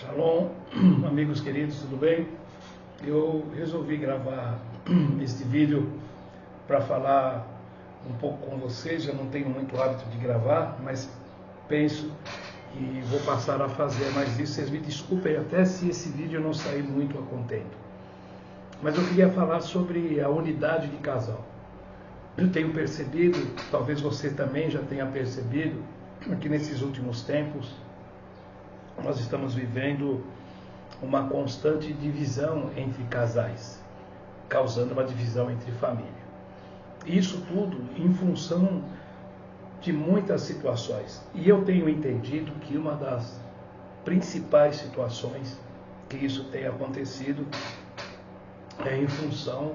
Shalom, amigos queridos, tudo bem? Eu resolvi gravar este vídeo para falar um pouco com vocês. Eu não tenho muito hábito de gravar, mas penso que vou passar a fazer mais isso. Vocês me desculpem até se esse vídeo não sair muito a contento. Mas eu queria falar sobre a unidade de casal. Eu tenho percebido, talvez você também já tenha percebido, que nesses últimos tempos nós estamos vivendo uma constante divisão entre casais, causando uma divisão entre família. Isso tudo em função de muitas situações. E eu tenho entendido que uma das principais situações que isso tem acontecido é em função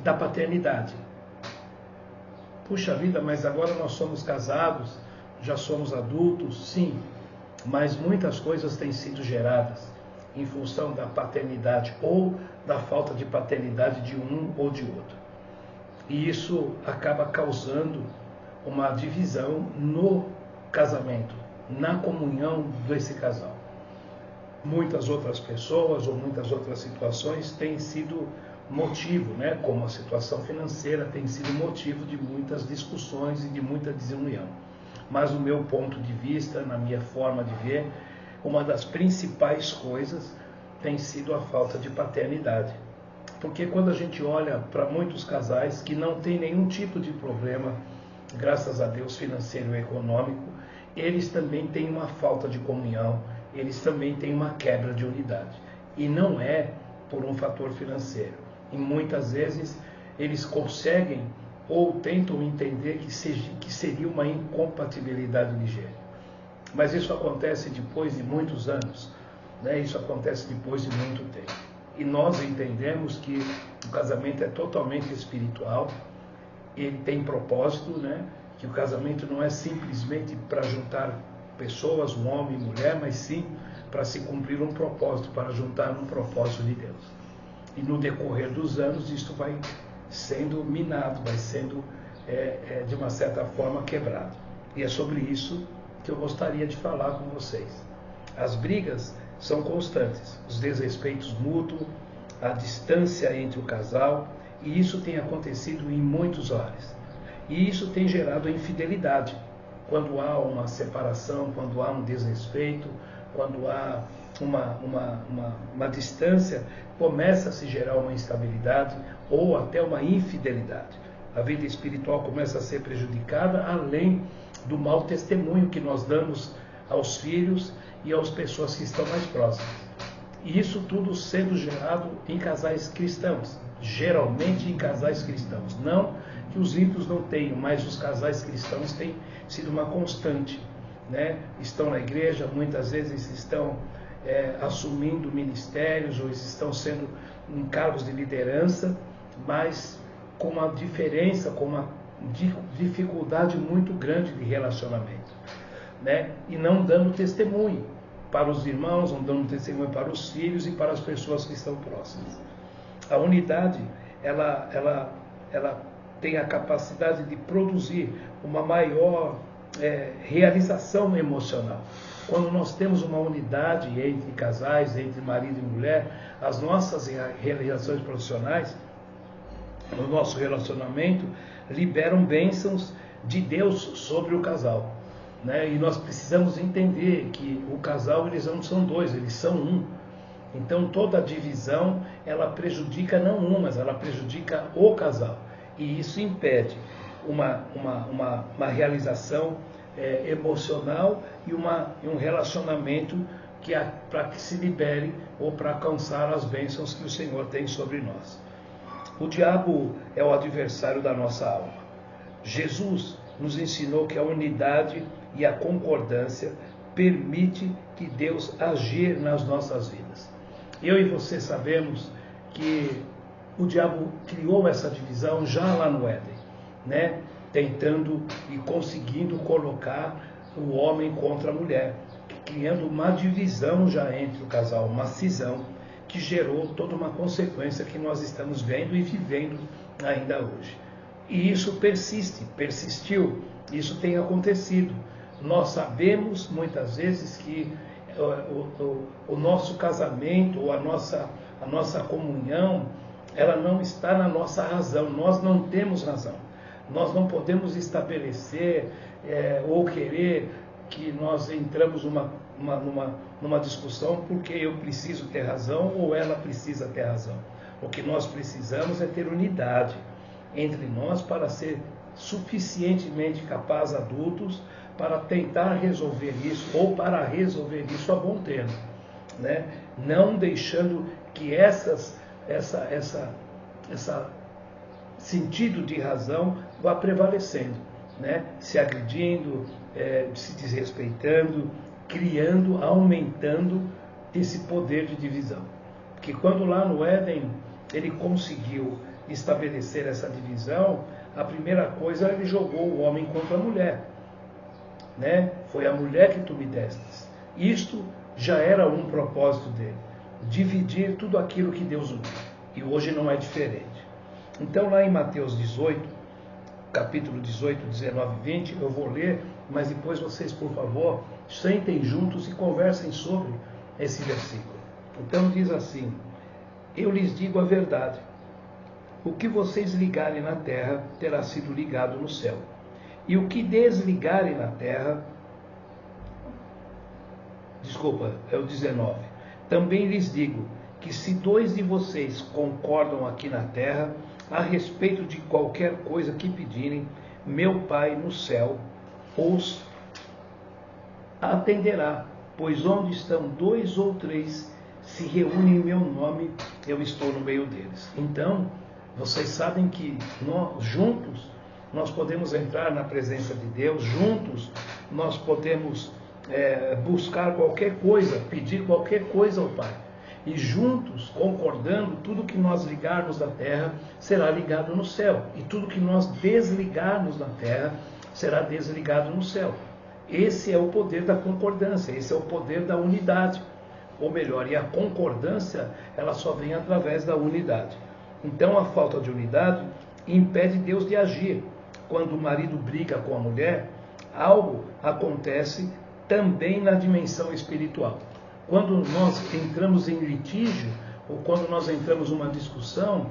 da paternidade. Puxa vida, mas agora nós somos casados, já somos adultos, sim, mas muitas coisas têm sido geradas em função da paternidade ou da falta de paternidade de um ou de outro. E isso acaba causando uma divisão no casamento, na comunhão desse casal. Muitas outras pessoas ou muitas outras situações têm sido motivo, como a situação financeira tem sido motivo de muitas discussões e de muita desunião. Mas no meu ponto de vista, na minha forma de ver, uma das principais coisas tem sido a falta de paternidade. Porque quando a gente olha para muitos casais que não têm nenhum tipo de problema, graças a Deus, financeiro e econômico, eles também têm uma falta de comunhão, eles também têm uma quebra de unidade. E não é por um fator financeiro. E muitas vezes eles conseguem ou tentam entender que seria uma incompatibilidade de gênero. Mas isso acontece depois de muitos anos, Isso acontece depois de muito tempo. E nós entendemos que o casamento é totalmente espiritual, ele tem propósito, que o casamento não é simplesmente para juntar pessoas, um homem e mulher, mas sim para se cumprir um propósito, para juntar um propósito de Deus. E no decorrer dos anos, isso vai sendo minado, vai sendo, de uma certa forma, quebrado. E é sobre isso que eu gostaria de falar com vocês. As brigas são constantes, os desrespeitos mútuos, a distância entre o casal, e isso tem acontecido em muitos lares. E isso tem gerado a infidelidade. Quando há uma separação, quando há um desrespeito, quando há uma distância, começa a se gerar uma instabilidade ou até uma infidelidade. A vida espiritual começa a ser prejudicada, além do mau testemunho que nós damos aos filhos e às pessoas que estão mais próximas. E isso tudo sendo gerado em casais cristãos, geralmente em casais cristãos. Não que os ímpios não tenham, mas os casais cristãos têm sido uma constante. Estão na igreja, muitas vezes estão assumindo ministérios ou estão sendo em cargos de liderança, mas com uma diferença, com uma dificuldade muito grande de relacionamento, e não dando testemunho para os irmãos, não dando testemunho para os filhos e para as pessoas que estão próximas. A unidade, ela tem a capacidade de produzir uma maior realização emocional. Quando nós temos uma unidade entre casais, entre marido e mulher, as nossas realizações profissionais, no nosso relacionamento, liberam bênçãos de Deus sobre o casal. E nós precisamos entender que o casal, eles não são dois, eles são um. Então toda divisão, ela prejudica não um, mas ela prejudica o casal. E isso impede uma realização emocional e um relacionamento para que se libere ou para alcançar as bênçãos que o Senhor tem sobre nós. O diabo é o adversário da nossa alma. Jesus nos ensinou que a unidade e a concordância permite que Deus agir nas nossas vidas. Eu e você sabemos que o diabo criou essa divisão já lá no Éden, tentando e conseguindo colocar o homem contra a mulher, criando uma divisão já entre o casal, uma cisão que gerou toda uma consequência que nós estamos vendo e vivendo ainda hoje. E isso persistiu, isso tem acontecido. nós sabemos muitas vezes que o nosso casamento, ou a nossa comunhão, ela não está na nossa razão. Nós não temos razão. Nós não podemos estabelecer ou querer que nós entramos numa discussão porque eu preciso ter razão ou ela precisa ter razão. O que nós precisamos é ter unidade entre nós para ser suficientemente capazes, adultos, para tentar resolver isso, ou para resolver isso a bom termo, né? Não deixando que esse sentido de razão vá prevalecendo, né? Se agredindo, se desrespeitando, criando, aumentando esse poder de divisão. Porque quando lá no Éden ele conseguiu estabelecer essa divisão, a primeira coisa ele jogou o homem contra a mulher, né? Foi a mulher que tu me destes. Isto já era um propósito dele, dividir tudo aquilo que Deus uniu. E hoje não é diferente. Então lá em Mateus 18, capítulo 18, 19 e 20, eu vou ler, mas depois vocês, por favor, sentem juntos e conversem sobre esse versículo. Então diz assim: eu lhes digo a verdade, o que vocês ligarem na terra terá sido ligado no céu, e o que desligarem na terra, é o 19, também lhes digo que se 2 de vocês concordam aqui na terra a respeito de qualquer coisa que pedirem, meu Pai no céu os atenderá, pois onde estão 2 ou 3 se reúnem em meu nome, eu estou no meio deles. Então, vocês sabem que juntos nós podemos entrar na presença de Deus, juntos nós podemos buscar qualquer coisa, pedir qualquer coisa ao Pai. E juntos, concordando, tudo que nós ligarmos na terra será ligado no céu. E tudo que nós desligarmos na terra será desligado no céu. Esse é o poder da concordância, esse é o poder da unidade. Ou melhor, e a concordância, ela só vem através da unidade. Então a falta de unidade impede Deus de agir. Quando o marido briga com a mulher, algo acontece também na dimensão espiritual. Quando nós entramos em litígio, ou quando nós entramos numa discussão,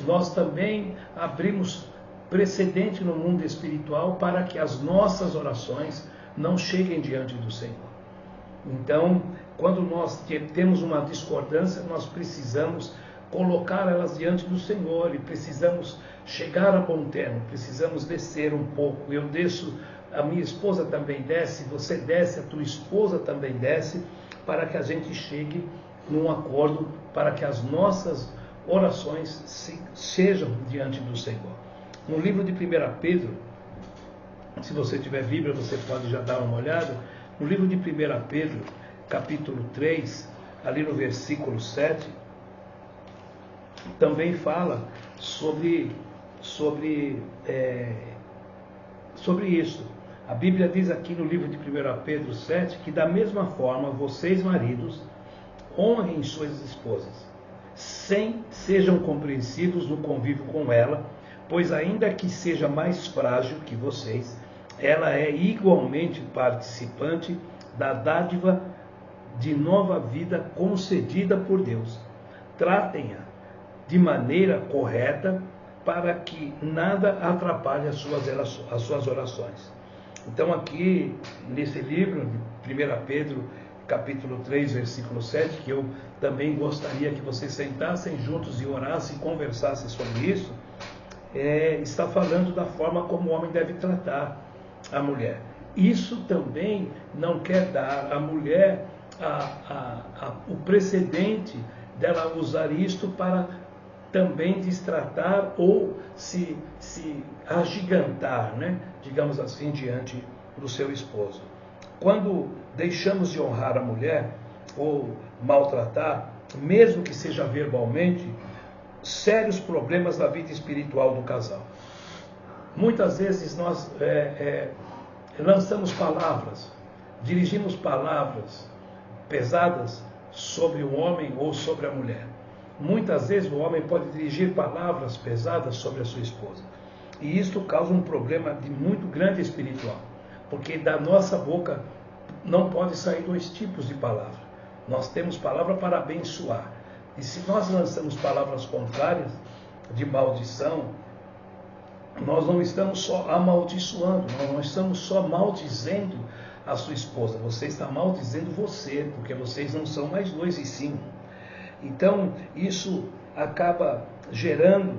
nós também abrimos precedente no mundo espiritual para que as nossas orações não cheguem diante do Senhor. Então, quando nós temos uma discordância, nós precisamos colocar elas diante do Senhor e precisamos chegar a bom termo, precisamos descer um pouco. Eu desço, a minha esposa também desce, você desce, a tua esposa também desce, para que a gente chegue num acordo, para que as nossas orações sejam diante do Senhor. No livro de 1 Pedro, se você tiver Bíblia, você pode já dar uma olhada. No livro de 1 Pedro, capítulo 3, ali no versículo 7, também fala sobre isso. A Bíblia diz aqui no livro de 1 Pedro 7 que da mesma forma vocês, maridos, honrem suas esposas, sejam compreensivos no convívio com ela, pois ainda que seja mais frágil que vocês, ela é igualmente participante da dádiva de nova vida concedida por Deus. Tratem-a de maneira correta para que nada atrapalhe as suas orações. Então aqui, nesse livro, de 1 Pedro, capítulo 3, versículo 7, que eu também gostaria que vocês sentassem juntos e orassem e conversassem sobre isso, está falando da forma como o homem deve tratar a mulher. Isso também não quer dar à mulher o precedente dela usar isto para também destratar ou se agigantar, né? Digamos assim, diante do seu esposo. Quando deixamos de honrar a mulher ou maltratar, mesmo que seja verbalmente, sérios problemas na vida espiritual do casal. Muitas vezes nós lançamos palavras, dirigimos palavras pesadas sobre o homem ou sobre a mulher. Muitas vezes o homem pode dirigir palavras pesadas sobre a sua esposa. E isto causa um problema de muito grande espiritual. porque da nossa boca não pode sair dois tipos de palavra. Nós temos palavra para abençoar. E se nós lançamos palavras contrárias, de maldição, nós não estamos só amaldiçoando, nós não estamos só maldizendo a sua esposa. Você está maldizendo você, porque vocês não são mais dois e sim um. Então, isso acaba gerando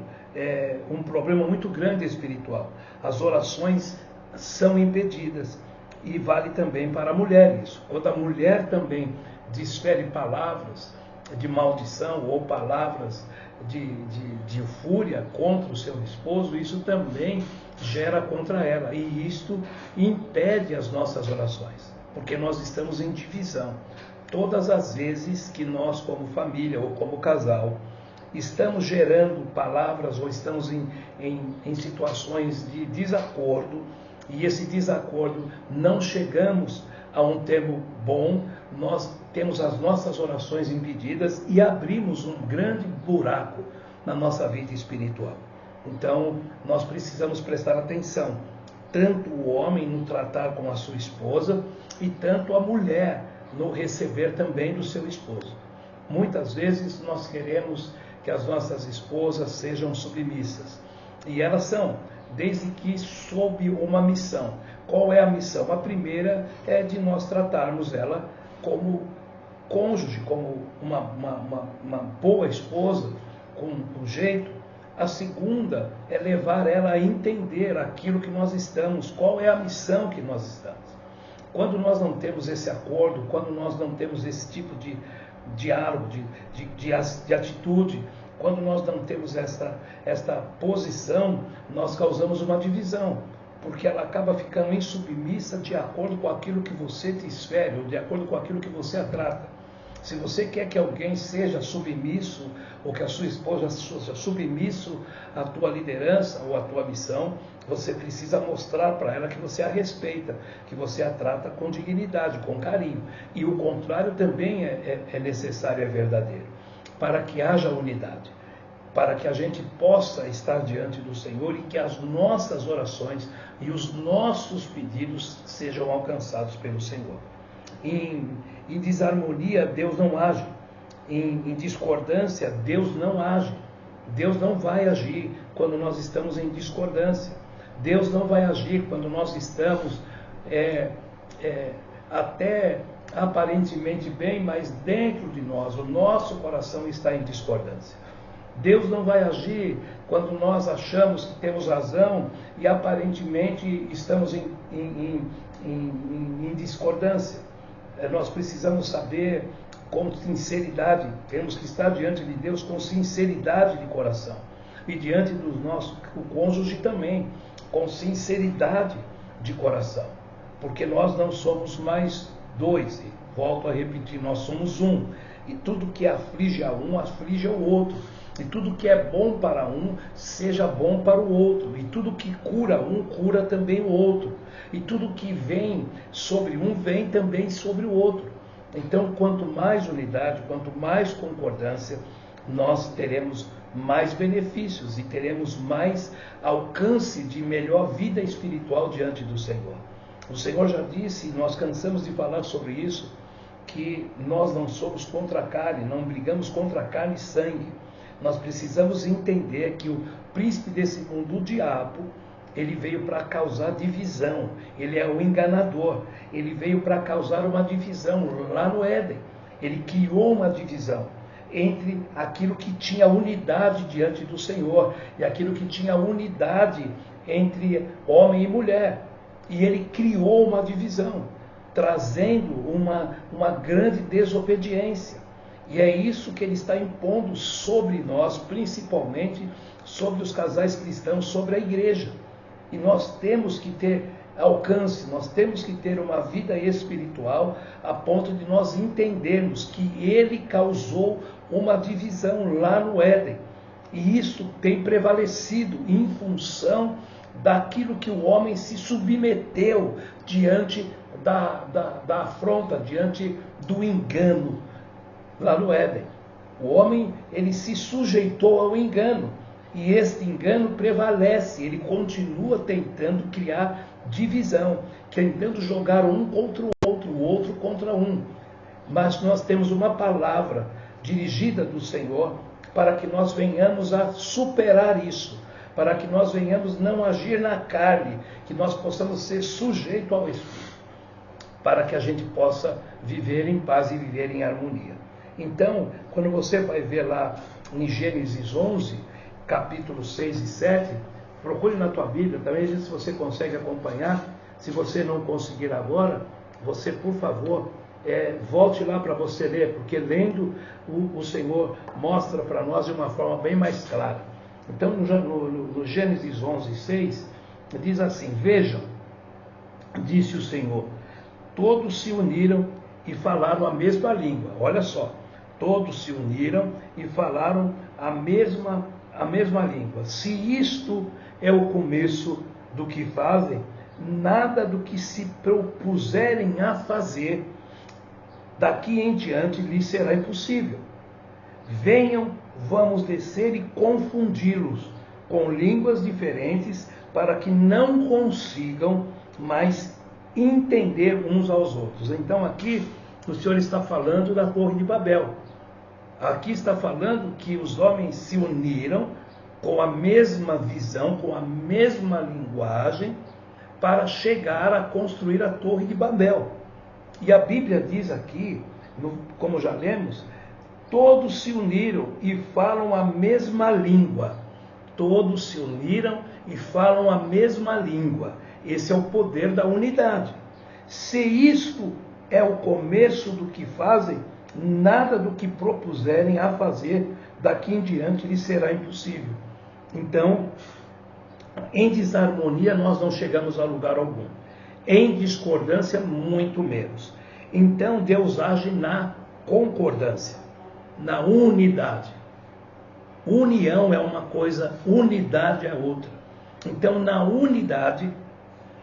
um problema muito grande espiritual. As orações são impedidas. E vale também para a mulher isso. Quando a mulher também desfere palavras de maldição ou palavras de fúria contra o seu esposo, isso também gera contra ela. E isto impede as nossas orações, porque nós estamos em divisão. Todas as vezes que nós, como família ou como casal, estamos gerando palavras ou estamos em situações de desacordo, e esse desacordo não chegamos a um termo bom, nós temos as nossas orações impedidas e abrimos um grande buraco na nossa vida espiritual. Então, nós precisamos prestar atenção, tanto o homem no tratar com a sua esposa e tanto a mulher no receber também do seu esposo. Muitas vezes nós queremos que as nossas esposas sejam submissas, e elas são, desde que sob uma missão. Qual é a missão? A primeira é de nós tratarmos ela como cônjuge, como uma boa esposa, com jeito. A segunda é levar ela a entender aquilo que nós estamos, qual é a missão que nós estamos. Quando nós não temos esse acordo, quando nós não temos esse tipo de diálogo, de atitude, quando nós não temos esta posição, nós causamos uma divisão, porque ela acaba ficando insubmissa de acordo com aquilo que você desfere, ou de acordo com aquilo que você a trata. Se você quer que alguém seja submisso, ou que a sua esposa seja submisso à tua liderança ou à tua missão, você precisa mostrar para ela que você a respeita, que você a trata com dignidade, com carinho. E o contrário também é necessário, é verdadeiro, para que haja unidade, para que a gente possa estar diante do Senhor e que as nossas orações e os nossos pedidos sejam alcançados pelo Senhor. Em desarmonia, Deus não age. Em discordância, Deus não age. Deus não vai agir quando nós estamos em discordância. Deus não vai agir quando nós estamos até aparentemente bem, mas dentro de nós, o nosso coração está em discordância. Deus não vai agir quando nós achamos que temos razão e aparentemente estamos em discordância. Nós precisamos saber com sinceridade, temos que estar diante de Deus com sinceridade de coração. E diante do nosso cônjuge também, com sinceridade de coração. Porque nós não somos mais dois, e volto a repetir, nós somos um. E tudo que aflige a um, aflige ao outro. E tudo que é bom para um, seja bom para o outro. E tudo que cura um, cura também o outro. E tudo que vem sobre um, vem também sobre o outro. Então, quanto mais unidade, quanto mais concordância, nós teremos mais benefícios e teremos mais alcance de melhor vida espiritual diante do Senhor. O Senhor já disse, e nós cansamos de falar sobre isso, que nós não somos contra a carne, não brigamos contra a carne e sangue. Nós precisamos entender que o príncipe desse mundo, o diabo, ele veio para causar divisão, ele é o enganador, ele veio para causar uma divisão lá no Éden, ele criou uma divisão entre aquilo que tinha unidade diante do Senhor e aquilo que tinha unidade entre homem e mulher, e ele criou uma divisão, trazendo uma grande desobediência. E é isso que ele está impondo sobre nós, principalmente sobre os casais cristãos, sobre a igreja. E nós temos que ter alcance, nós temos que ter uma vida espiritual a ponto de nós entendermos que ele causou uma divisão lá no Éden. E isso tem prevalecido em função daquilo que o homem se submeteu diante da afronta, diante do engano lá no Éden. O homem, ele se sujeitou ao engano. E este engano prevalece, ele continua tentando criar divisão. tentando jogar um contra o outro contra um. Mas nós temos uma palavra dirigida do Senhor para que nós venhamos a superar isso, para que nós venhamos não agir na carne, que nós possamos ser sujeitos ao Espírito, para que a gente possa viver em paz e viver em harmonia. Então, quando você vai ver lá em Gênesis 11, capítulo 6 e 7, procure na tua Bíblia também, se você consegue acompanhar. Se você não conseguir agora, você, por favor, volte lá para você ler, porque lendo o Senhor mostra para nós de uma forma bem mais clara. Então, no Gênesis 11, 6, diz assim: vejam, disse o Senhor, todos se uniram e falaram a mesma língua. Olha só, todos se uniram e falaram a mesma língua. Se isto é o começo do que fazem, nada do que se propuserem a fazer daqui em diante lhes será impossível. Venham, vamos descer e confundi-los com línguas diferentes, para que não consigam mais entender uns aos outros. Então aqui o Senhor está falando da Torre de Babel. Aqui está falando que os homens se uniram com a mesma visão, com a mesma linguagem, para chegar a construir a Torre de Babel. E a Bíblia diz aqui, como já lemos, todos se uniram e falam a mesma língua. Todos se uniram e falam a mesma língua. Esse é o poder da unidade. Se isto é o começo do que fazem, nada do que propuserem a fazer daqui em diante lhes será impossível. Então, em desarmonia nós não chegamos a lugar algum. Em discordância, muito menos. Então Deus age na concordância, na unidade. União é uma coisa, unidade é outra. Então, na unidade,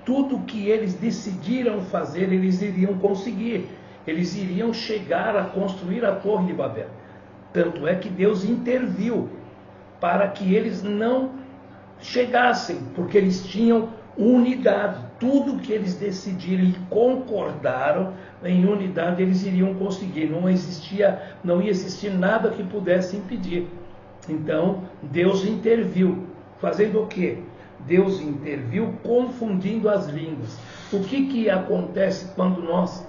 tudo que eles decidiram fazer, eles iriam conseguir. Eles iriam chegar a construir a Torre de Babel. Tanto é que Deus interviu para que eles não chegassem, porque eles tinham unidade. Tudo que eles decidiram e concordaram em unidade, eles iriam conseguir. Não ia existir nada que pudesse impedir. Então, Deus interviu. Fazendo o quê? Deus interviu confundindo as línguas. O que acontece quando nós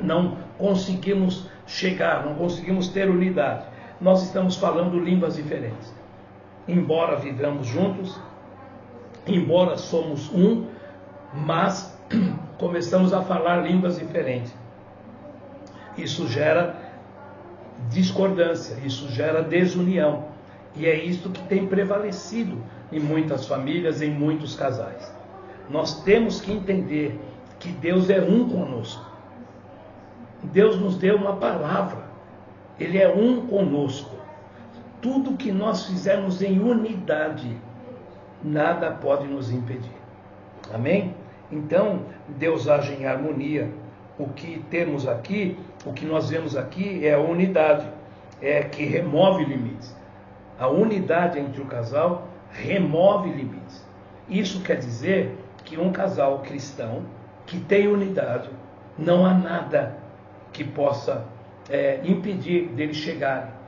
não conseguimos chegar, não conseguimos ter unidade? Nós estamos falando línguas diferentes. Embora vivamos juntos, embora somos um, mas começamos a falar línguas diferentes. Isso gera discordância, isso gera desunião. E é isso que tem prevalecido em muitas famílias, em muitos casais. Nós temos que entender que Deus é um conosco. Deus nos deu uma palavra. Ele é um conosco. Tudo que nós fizermos em unidade, nada pode nos impedir. Amém? Então, Deus age em harmonia. O que temos aqui, o que nós vemos aqui é a unidade, é que remove limites. A unidade entre o casal remove limites. Isso quer dizer que um casal cristão que tem unidade, não há nada que possa impedir dele chegar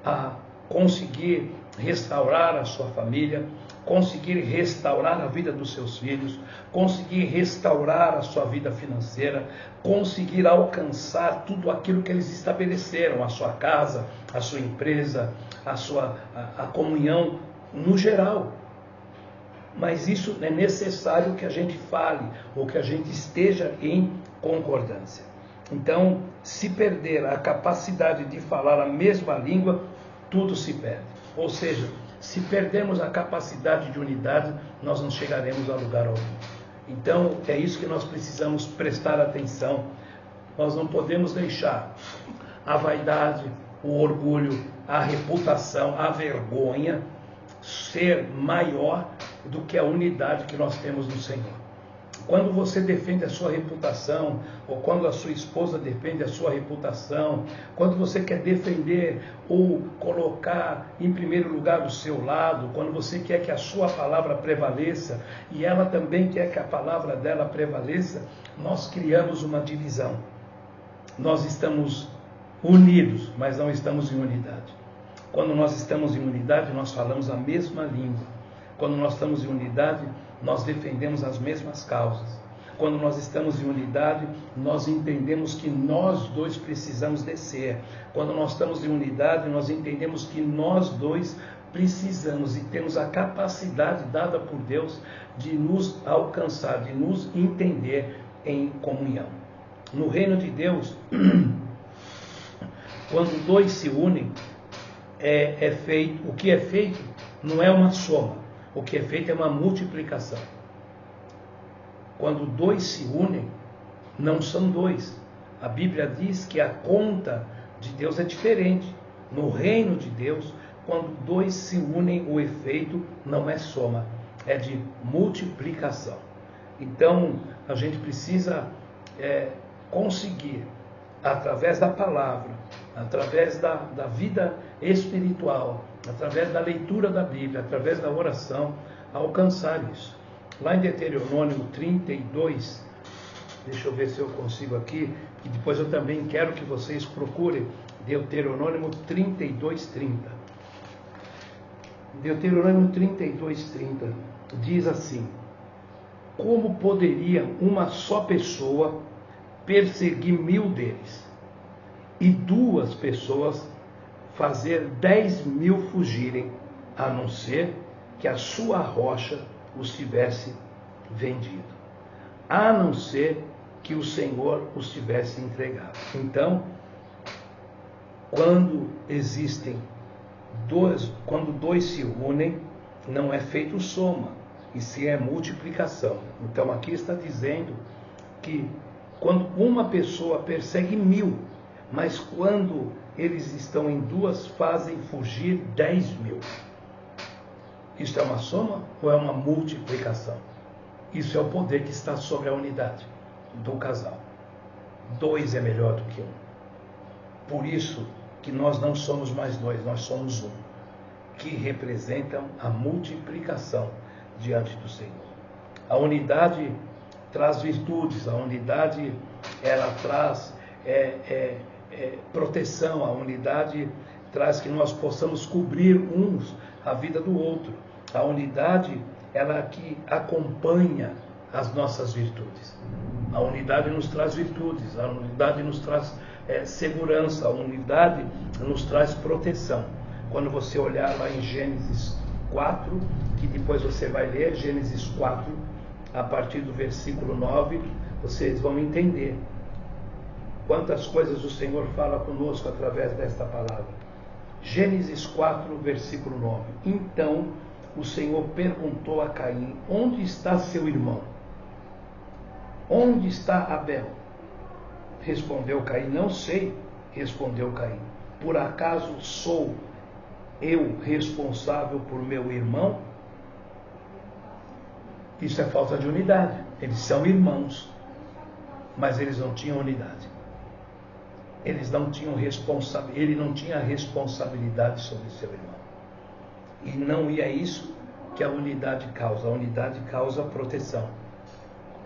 a conseguir restaurar a sua família, conseguir restaurar a vida dos seus filhos, conseguir restaurar a sua vida financeira, conseguir alcançar tudo aquilo que eles estabeleceram, a sua casa, a sua empresa, a comunhão no geral. Mas isso é necessário que a gente fale, ou que a gente esteja em concordância. Então, se perder a capacidade de falar a mesma língua, tudo se perde. Ou seja, se perdermos a capacidade de unidade, nós não chegaremos a lugar algum. Então, é isso que nós precisamos prestar atenção. Nós não podemos deixar a vaidade, o orgulho, a reputação, a vergonha ser maior do que a unidade que nós temos no Senhor. Quando você defende a sua reputação, ou quando a sua esposa defende a sua reputação, quando você quer defender ou colocar em primeiro lugar o seu lado, quando você quer que a sua palavra prevaleça e ela também quer que a palavra dela prevaleça, nós criamos uma divisão. Nós estamos unidos, mas não estamos em unidade. Quando nós estamos em unidade, nós falamos a mesma língua. Quando nós estamos em unidade, nós defendemos as mesmas causas. Quando nós estamos em unidade, nós entendemos que nós dois precisamos descer. Quando nós estamos em unidade, nós entendemos que nós dois precisamos e temos a capacidade dada por Deus de nos alcançar, de nos entender em comunhão. No reino de Deus, quando dois se unem, o que é feito não é uma soma. O que é feito é uma multiplicação. Quando dois se unem, não são dois. A Bíblia diz que a conta de Deus é diferente. No reino de Deus, quando dois se unem, o efeito não é soma, é de multiplicação. Então, a gente precisa conseguir, através da palavra, através da vida espiritual, através da leitura da Bíblia, através da oração, alcançar isso. Lá em Deuteronômio 32, deixa eu ver se eu consigo aqui, e depois eu também quero que vocês procurem Deuteronômio 32:30. Deuteronômio 32:30 diz assim: como poderia uma só pessoa perseguir 1000 deles, e 2 pessoas fazer 10.000 fugirem, a não ser que a sua rocha os tivesse vendido, a não ser que o Senhor os tivesse entregado. Então, quando dois se unem, não é feito soma, e sim é multiplicação. Então aqui está dizendo que quando uma pessoa persegue 1000, mas quando eles estão em 2, fazem fugir 10.000. Isso é uma soma ou é uma multiplicação? Isso é o poder que está sobre a unidade do casal. 2 é melhor do que 1. Por isso que nós não somos mais 2, nós somos 1, que representam a multiplicação diante do Senhor. A unidade traz virtudes, a unidade ela traz proteção, a unidade traz que nós possamos cobrir uns a vida do outro. A unidade, ela que acompanha as nossas virtudes. A unidade nos traz virtudes, a unidade nos traz segurança, a unidade nos traz proteção. Quando você olhar lá em Gênesis 4, que depois você vai ler, Gênesis 4, a partir do versículo 9, vocês vão entender quantas coisas o Senhor fala conosco através desta palavra. Gênesis 4, versículo 9. Então o Senhor perguntou a Caim: onde está seu irmão? Onde está Abel? Respondeu Caim: não sei. Respondeu Caim: por acaso sou eu responsável por meu irmão? Isso é falta de unidade. Eles são irmãos, mas eles não tinham unidade. Ele não tinha responsabilidade sobre seu irmão. E não é isso que a unidade causa. A unidade causa proteção.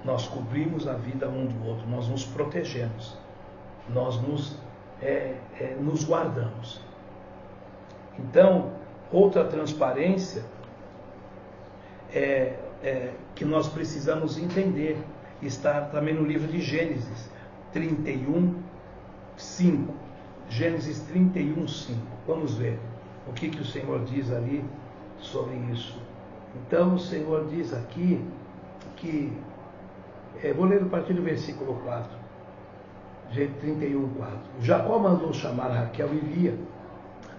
Nós cobrimos a vida um do outro, nós nos protegemos, nós nos guardamos. Então, outra transparência que nós precisamos entender está também no livro de Gênesis 31:5. Gênesis 31:5. Vamos ver o que o Senhor diz ali sobre isso. Então o Senhor diz aqui que, vou ler a partir do versículo 4, 31:4. Jacó mandou chamar Raquel e Lia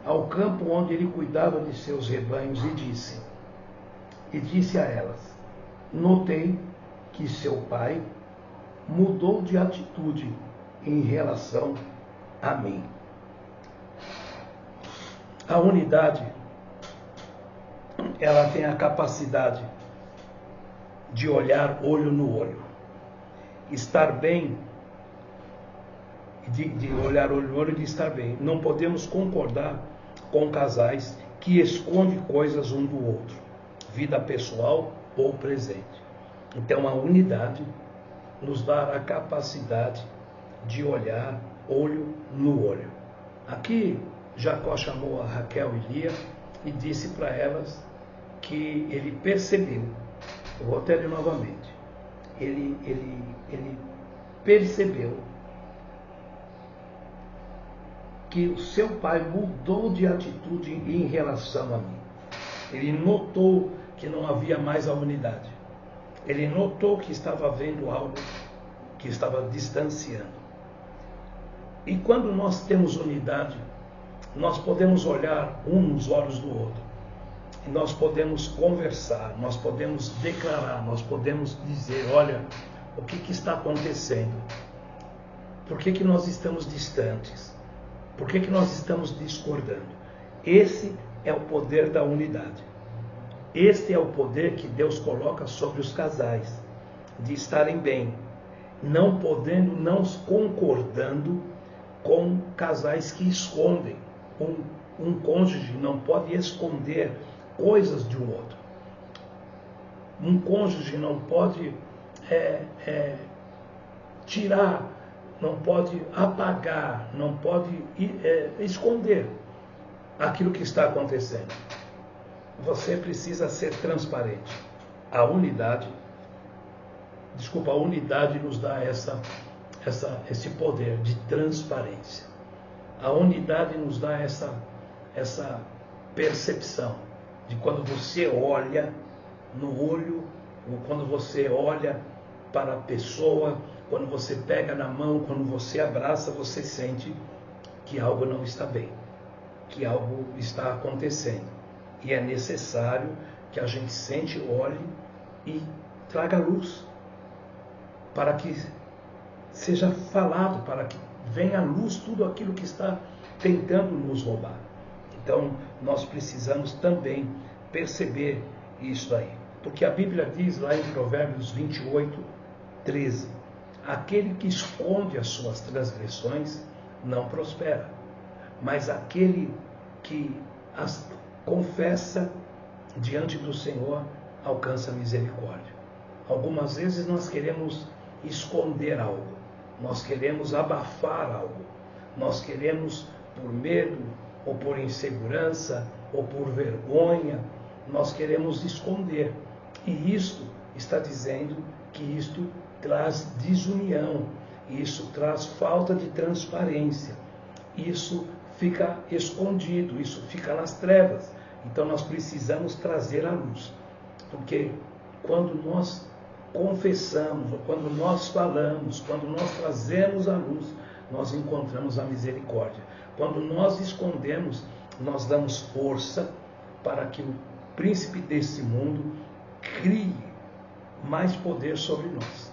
ao campo onde ele cuidava de seus rebanhos e disse a elas: notei que seu pai mudou de atitude em relação a mim. A unidade, ela tem a capacidade de olhar olho no olho. estar bem, de olhar olho no olho e de estar bem. Não podemos concordar com casais que escondem coisas um do outro, vida pessoal ou presente. Então a unidade nos dá a capacidade de olhar olho no olho. Aqui Jacó chamou a Raquel e Lia e disse para elas que ele percebeu, eu vou até ler novamente, ele percebeu que o seu pai mudou de atitude em relação a mim. Ele notou que não havia mais a unidade. Ele notou que estava havendo algo que estava distanciando. E quando nós temos unidade, nós podemos olhar um nos olhos do outro. E nós podemos conversar, nós podemos declarar, nós podemos dizer, olha, o que está acontecendo? Por que nós estamos distantes? Por que nós estamos discordando? Esse é o poder da unidade. Este é o poder que Deus coloca sobre os casais, de estarem bem, não podendo, não concordando com casais que escondem. Um cônjuge não pode esconder coisas de um outro. Um cônjuge não pode tirar, não pode apagar, não pode esconder aquilo que está acontecendo. Você precisa ser transparente. A unidade nos dá esse poder de transparência. A unidade nos dá essa percepção de quando você olha no olho, ou quando você olha para a pessoa, quando você pega na mão, quando você abraça, você sente que algo não está bem, que algo está acontecendo. E é necessário que a gente sente, olhe e traga luz, para que seja falado, para que venha à luz tudo aquilo que está tentando nos roubar. Então, nós precisamos também perceber isso aí. Porque a Bíblia diz lá em Provérbios 28, 13, aquele que esconde as suas transgressões não prospera, mas aquele que as confessa diante do Senhor alcança misericórdia. Algumas vezes nós queremos esconder algo, nós queremos abafar algo, nós queremos, por medo, ou por insegurança, ou por vergonha, nós queremos esconder. E isto está dizendo que isto traz desunião, isso traz falta de transparência, isso fica escondido, isso fica nas trevas. Então nós precisamos trazer a luz, porque quando nós confessamos, ou quando nós falamos, quando nós trazemos a luz, nós encontramos a misericórdia. Quando nós escondemos, nós damos força para que o príncipe desse mundo crie mais poder sobre nós.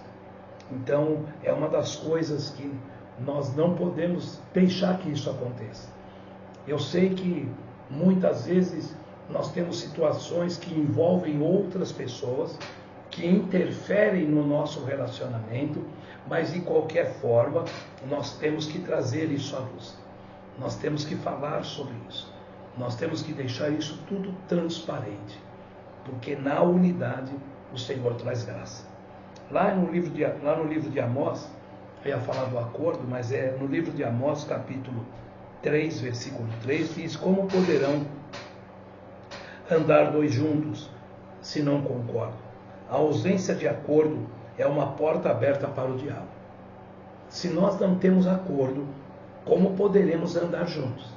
Então, é uma das coisas que nós não podemos deixar que isso aconteça. Eu sei que muitas vezes nós temos situações que envolvem outras pessoas, que interferem no nosso relacionamento, mas de qualquer forma nós temos que trazer isso à luz. Nós temos que falar sobre isso. Nós temos que deixar isso tudo transparente, porque na unidade o Senhor traz graça. Lá no livro de Amós, eu ia falar do acordo, mas é no livro de Amós, capítulo 3, versículo 3, diz: como poderão andar dois juntos se não concordam? A ausência de acordo é uma porta aberta para o diabo. Se nós não temos acordo, como poderemos andar juntos?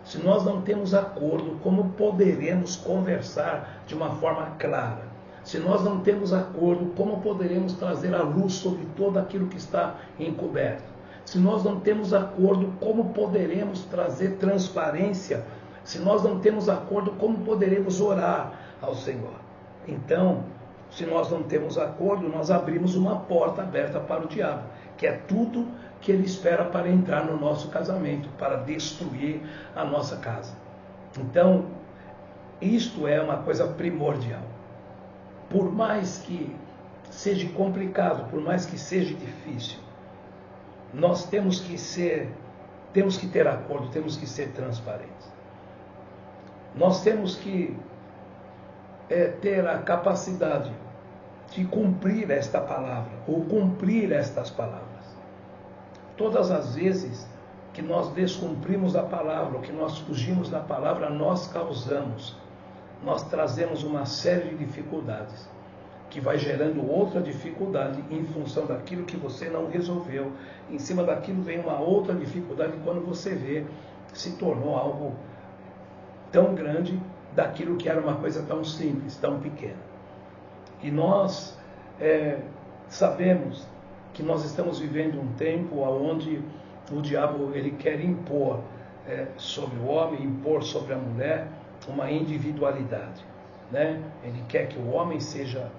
Se nós não temos acordo, como poderemos conversar de uma forma clara? Se nós não temos acordo, como poderemos trazer a luz sobre todo aquilo que está encoberto? Se nós não temos acordo, como poderemos trazer transparência? Se nós não temos acordo, como poderemos orar ao Senhor? Então, se nós não temos acordo, nós abrimos uma porta aberta para o diabo, que é tudo que ele espera para entrar no nosso casamento, para destruir a nossa casa. Então, isto é uma coisa primordial. Por mais que seja complicado, por mais que seja difícil, nós temos que ter acordo, temos que ser transparentes. Nós temos que ter a capacidade de cumprir esta palavra, ou cumprir estas palavras. Todas as vezes que nós descumprimos a palavra, ou que nós fugimos da palavra, nós trazemos uma série de dificuldades, que vai gerando outra dificuldade em função daquilo que você não resolveu. Em cima daquilo vem uma outra dificuldade, e quando você vê, se tornou algo tão grande daquilo que era uma coisa tão simples, tão pequena. E nós sabemos que nós estamos vivendo um tempo onde o diabo ele quer impor sobre o homem, impor sobre a mulher uma individualidade, né? Ele quer que o homem seja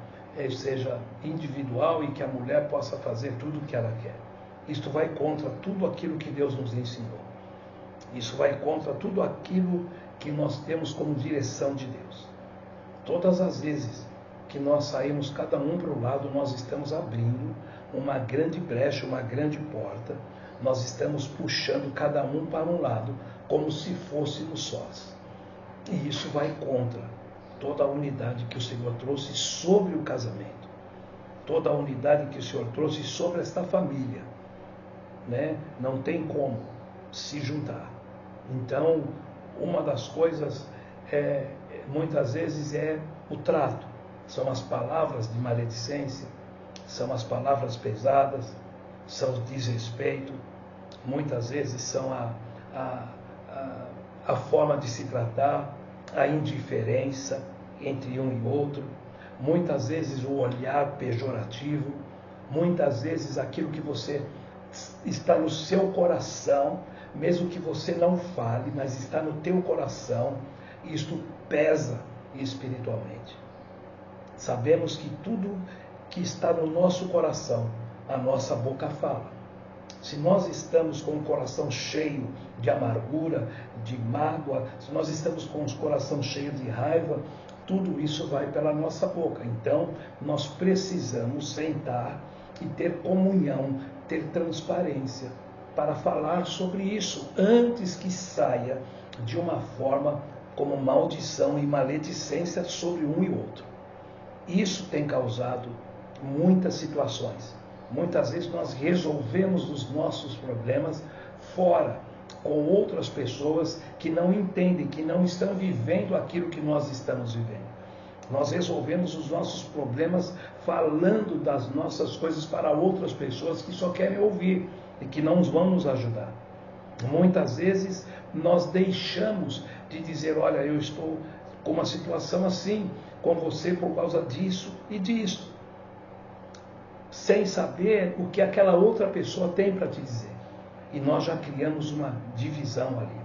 individual e que a mulher possa fazer tudo o que ela quer. Isto vai contra tudo aquilo que Deus nos ensinou. Isso vai contra tudo aquilo que nós temos como direção de Deus. Todas as vezes que nós saímos cada um para o lado, nós estamos abrindo uma grande brecha, uma grande porta. Nós estamos puxando cada um para um lado, como se fôssemos sós. E isso vai contra toda a unidade que o Senhor trouxe sobre o casamento, toda a unidade que o Senhor trouxe sobre esta família, né? Não tem como se juntar. Então, uma das coisas muitas vezes é o trato, são as palavras de maledicência, são as palavras pesadas, são o desrespeito, muitas vezes são a forma de se tratar, a indiferença entre um e outro, muitas vezes o olhar pejorativo, muitas vezes aquilo que você está no seu coração, mesmo que você não fale, mas está no teu coração, isto pesa espiritualmente. Sabemos que tudo que está no nosso coração, a nossa boca fala. Se nós estamos com o coração cheio de amargura, de mágoa, se nós estamos com o coração cheio de raiva, tudo isso vai pela nossa boca. Então, nós precisamos sentar e ter comunhão, ter transparência, para falar sobre isso, antes que saia de uma forma como maldição e maledicência sobre um e outro. Isso tem causado muitas situações. Muitas vezes nós resolvemos os nossos problemas fora, com outras pessoas que não entendem, que não estão vivendo aquilo que nós estamos vivendo. Nós resolvemos os nossos problemas falando das nossas coisas para outras pessoas que só querem ouvir e que não vão nos ajudar. Muitas vezes nós deixamos de dizer, olha, eu estou com uma situação assim com você por causa disso e disso, sem saber o que aquela outra pessoa tem para te dizer. E nós já criamos uma divisão ali.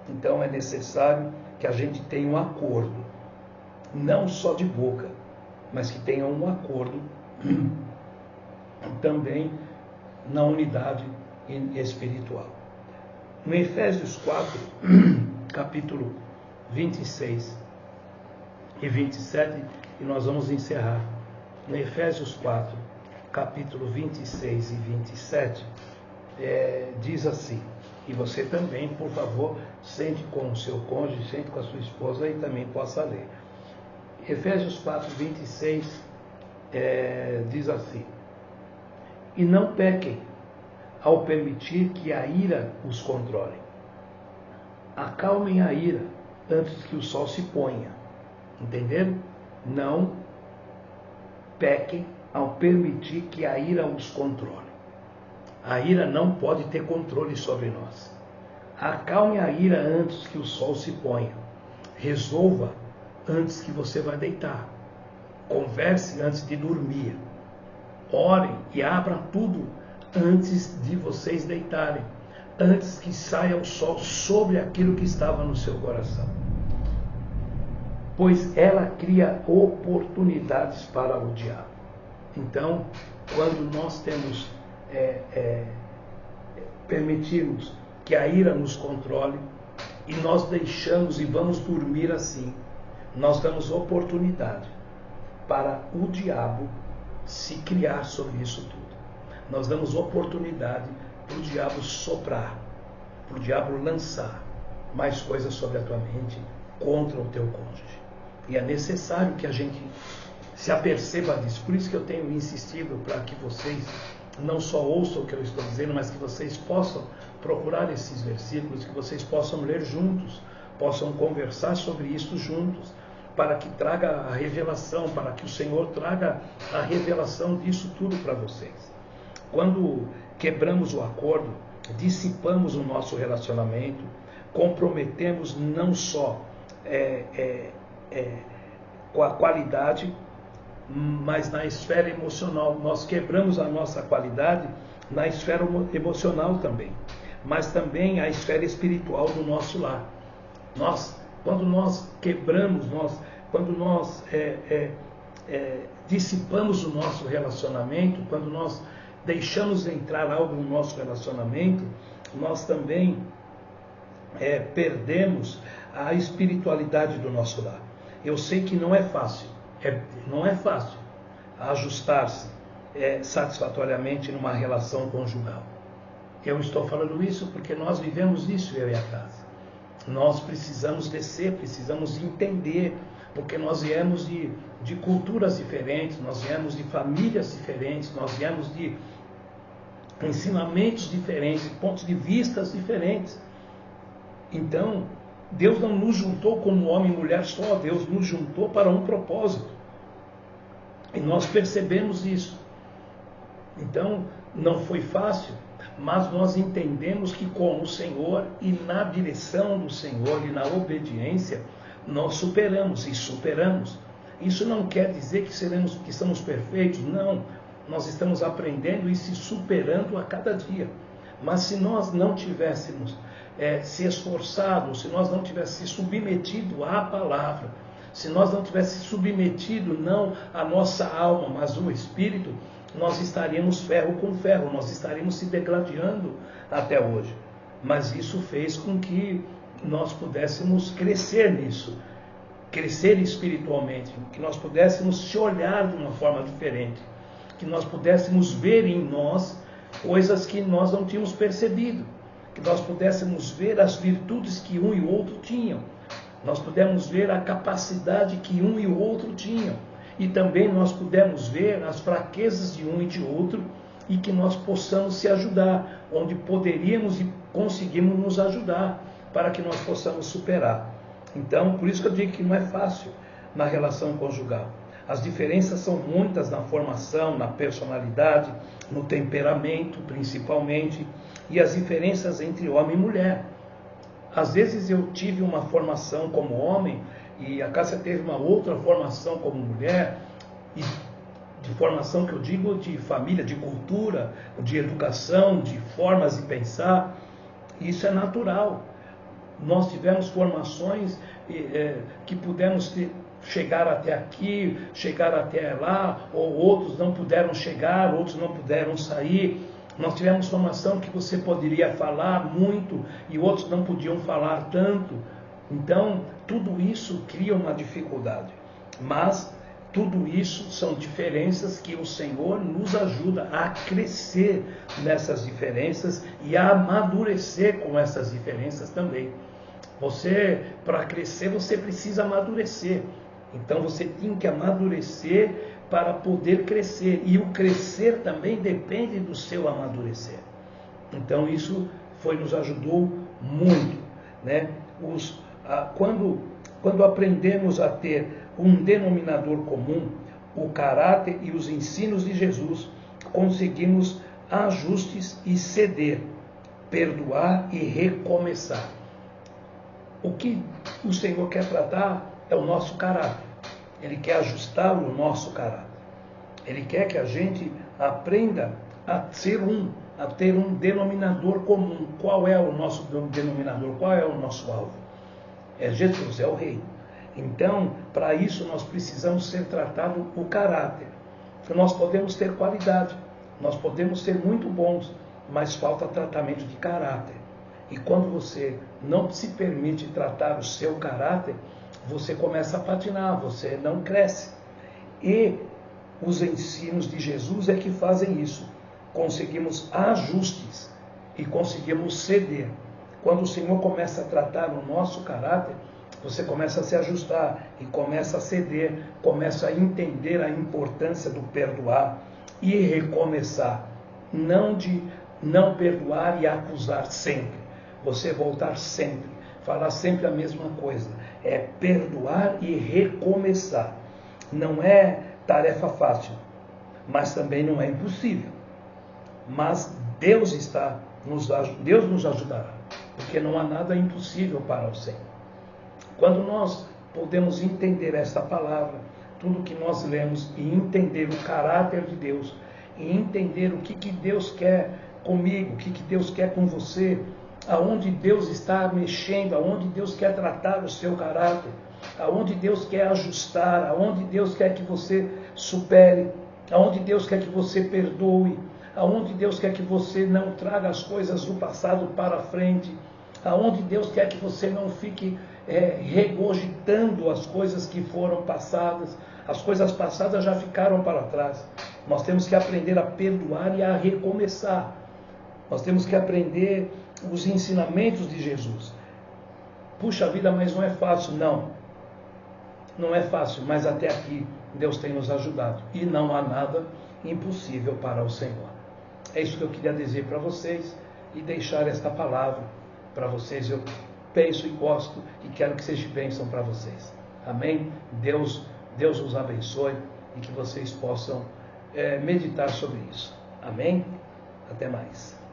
Então é necessário que a gente tenha um acordo, não só de boca, mas que tenha um acordo também na unidade espiritual. No Efésios 4, capítulo 26 e 27, e nós vamos encerrar. No Efésios 4, capítulo 26 e 27, diz assim, e você também, por favor, sente com o seu cônjuge, sente com a sua esposa e também possa ler. Efésios 4, 26 diz assim, e não pequem ao permitir que a ira os controle. Acalmem a ira antes que o sol se ponha. Entenderam? Não pequem ao permitir que a ira os controle. A ira não pode ter controle sobre nós. Acalme a ira antes que o sol se ponha. Resolva antes que você vá deitar. Converse antes de dormir. Orem e abram tudo antes de vocês deitarem. Antes que saia o sol sobre aquilo que estava no seu coração. Pois ela cria oportunidades para o diabo. Então, quando nós temos permitirmos que a ira nos controle e nós deixamos e vamos dormir assim, nós damos oportunidade para o diabo se criar sobre isso tudo. Nós damos oportunidade para o diabo soprar, para o diabo lançar mais coisas sobre a tua mente contra o teu cônjuge. E é necessário que a gente se aperceba disso. Por isso que eu tenho insistido para que vocês não só ouçam o que eu estou dizendo, mas que vocês possam procurar esses versículos, que vocês possam ler juntos, possam conversar sobre isso juntos, para que traga a revelação, para que o Senhor traga a revelação disso tudo para vocês. Quando quebramos o acordo, dissipamos o nosso relacionamento, comprometemos não só com a qualidade, mas na esfera emocional. Nós quebramos a nossa qualidade na esfera emocional também, mas também a esfera espiritual do nosso lar. Quando nós quebramos, quando nós dissipamos o nosso relacionamento, quando nós deixamos entrar algo no nosso relacionamento, nós também perdemos a espiritualidade do nosso lar. Eu sei que não é fácil, ajustar-se satisfatoriamente numa relação conjugal. Eu estou falando isso porque nós vivemos isso, eu e a casa. Nós precisamos descer, precisamos entender, porque nós viemos de culturas diferentes, nós viemos de famílias diferentes, nós viemos de ensinamentos diferentes, pontos de vista diferentes. Então, Deus não nos juntou como homem e mulher só, Deus nos juntou para um propósito. E nós percebemos isso. Então, não foi fácil, mas nós entendemos que com o Senhor e na direção do Senhor e na obediência, nós superamos e superamos. Isso não quer dizer que somos perfeitos, não. Nós estamos aprendendo e se superando a cada dia. Mas se nós não tivéssemos se esforçado, se nós não tivéssemos se submetido à palavra, se nós não tivéssemos submetido não a nossa alma, mas o Espírito, nós estaríamos ferro com ferro, nós estaríamos se degladiando até hoje. Mas isso fez com que nós pudéssemos crescer nisso, crescer espiritualmente, que nós pudéssemos se olhar de uma forma diferente, que nós pudéssemos ver em nós coisas que nós não tínhamos percebido, que nós pudéssemos ver as virtudes que um e o outro tinham, nós pudéssemos ver a capacidade que um e o outro tinham, e também nós pudemos ver as fraquezas de um e de outro, e que nós possamos se ajudar, onde poderíamos e conseguimos nos ajudar, para que nós possamos superar. Então, por isso que eu digo que não é fácil na relação conjugal. As diferenças são muitas na formação, na personalidade, no temperamento, principalmente, e as diferenças entre homem e mulher. Às vezes eu tive uma formação como homem, e a Cássia teve uma outra formação como mulher, e de formação que eu digo de família, de cultura, de educação, de formas de pensar. Isso é natural. Nós tivemos formações que pudemos chegar até aqui, chegar até lá, ou outros não puderam chegar, outros não puderam sair. Nós tivemos formação que você poderia falar muito e outros não podiam falar tanto. Então, tudo isso cria uma dificuldade. Mas tudo isso são diferenças que o Senhor nos ajuda a crescer nessas diferenças e a amadurecer com essas diferenças também. Você, para crescer, você precisa amadurecer. Então você tem que amadurecer para poder crescer. E o crescer também depende do seu amadurecer. Então isso nos ajudou muito, né? Quando aprendemos a ter um denominador comum, o caráter e os ensinos de Jesus, conseguimos ajustes e ceder, perdoar e recomeçar. O que o Senhor quer tratar é o nosso caráter. Ele quer ajustar o nosso caráter. Ele quer que a gente aprenda a ter um denominador comum. Qual é o nosso denominador? Qual é o nosso alvo? É Jesus, é o Rei. Então, para isso nós precisamos ser tratado o caráter. Nós podemos ter qualidade, nós podemos ser muito bons, mas falta tratamento de caráter. E quando você não se permite tratar o seu caráter, você começa a patinar, você não cresce. E Os ensinos de Jesus é que fazem isso. Conseguimos ajustes e conseguimos ceder. Quando o Senhor começa a tratar o nosso caráter, você começa a se ajustar e começa a ceder, começa a entender a importância do perdoar e recomeçar. Não de não perdoar e acusar sempre. Você voltar sempre, falar sempre a mesma coisa. É perdoar e recomeçar. Não é tarefa fácil, mas também não é impossível. Mas Deus nos ajudará, porque não há nada impossível para o Senhor. Quando nós podemos entender esta palavra, tudo que nós lemos e entender o caráter de Deus, e entender o que Deus quer comigo, o que Deus quer com você, aonde Deus está mexendo, aonde Deus quer tratar o seu caráter, aonde Deus quer ajustar, aonde Deus quer que você supere, aonde Deus quer que você perdoe, aonde Deus quer que você não traga as coisas do passado para frente, aonde Deus quer que você não fique regurgitando as coisas que foram passadas. As coisas passadas já ficaram para trás. Nós temos que aprender a perdoar e a recomeçar. Nós temos que aprender os ensinamentos de Jesus. Puxa vida, mas não é fácil. Não é fácil, mas até aqui Deus tem nos ajudado. E não há nada impossível para o Senhor. É isso que eu queria dizer para vocês e deixar esta palavra para vocês. Eu penso e gosto e quero que seja bênção para vocês. Amém? Deus os abençoe e que vocês possam meditar sobre isso. Amém? Até mais.